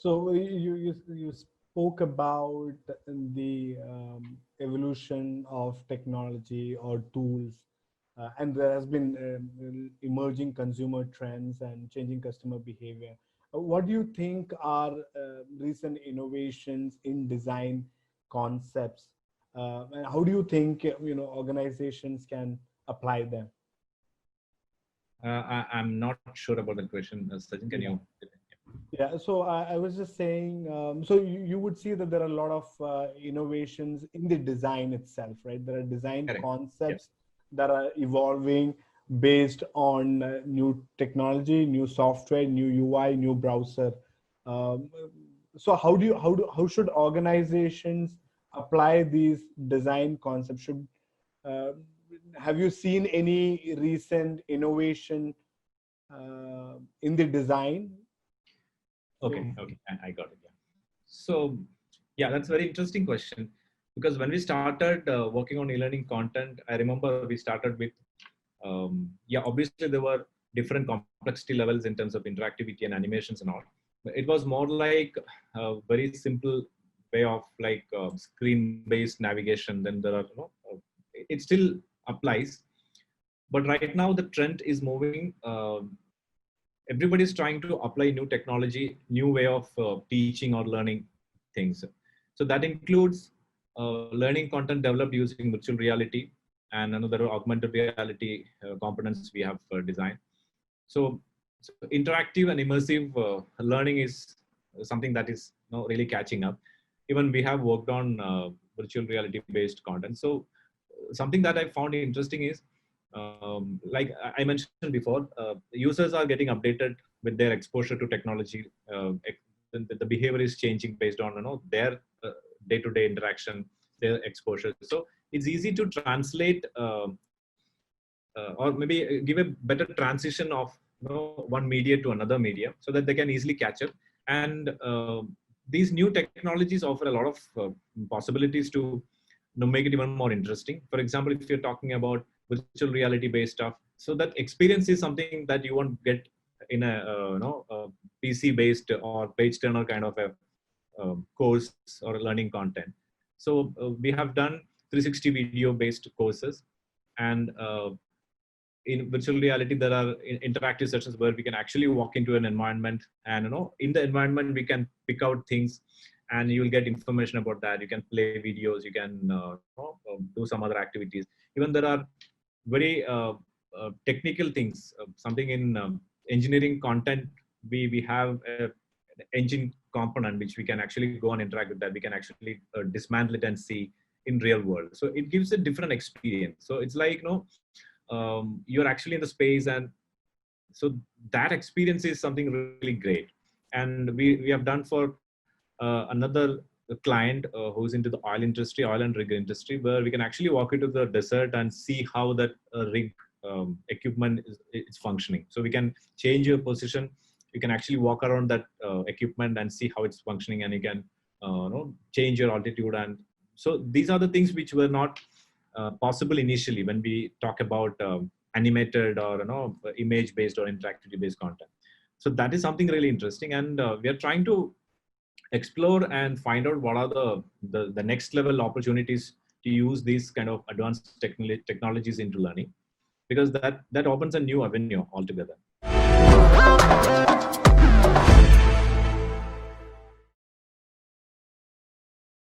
So you spoke about the evolution of technology or tools, and there has been emerging consumer trends and changing customer behavior. What do you think are recent innovations in design concepts, and how do you think organizations can apply them? I'm not sure about the question. Sajin, can Yeah. you? Yeah, so I was just saying, so you would see that there are a lot of innovations in the design itself, right? There are design Correct. Yeah. concepts that are evolving based on new technology, new software, new UI, new browser. Um, so how should organizations apply these design concepts? Uh, have you seen any recent innovation in the design? Okay. So Okay. I got it. Yeah. So, yeah, that's a very interesting question because when we started working on e-learning content, I remember we started with, yeah, obviously there were different complexity levels in terms of interactivity and animations and all. But it was more like a very simple way of like screen-based navigation. Then there are, it still applies, but right now the trend is moving. Everybody is trying to apply new technology, new way of teaching or learning things. So that includes learning content developed using virtual reality and another augmented reality components we have designed. So, so interactive and immersive learning is something that is really catching up. Even we have worked on virtual reality based content. So something that I found interesting is like I mentioned before, users are getting updated with their exposure to technology. The behavior is changing based on their day-to-day interaction, their exposure. So it's easy to translate or maybe give a better transition of one media to another media so that they can easily catch up. And these new technologies offer a lot of possibilities to make it even more interesting. For example, if you're talking about virtual reality based stuff, so that experience is something that you won't get in a PC based or page turner kind of a course or learning content. So we have done 360 video based courses, and in virtual reality there are interactive sessions where we can actually walk into an environment, and in the environment we can pick out things and you will get information about that. You can play videos, you can do some other activities. Even there are very technical things, something in engineering content. We have an engine component which we can actually go and interact with that. We can actually dismantle it and see in real world, so it gives a different experience. So it's like you're actually in the space, and so that experience is something really great. And we have done for another client who's into the oil and rig industry, where we can actually walk into the desert and see how that rig equipment is functioning. So we can change your position, you can actually walk around that equipment and see how it's functioning, and you can change your altitude. And so these are the things which were not possible initially when we talk about animated or image based or interactivity based content. So that is something really interesting, and we are trying to explore and find out what are the next level opportunities to use these kind of advanced technologies into learning, because that opens a new avenue altogether.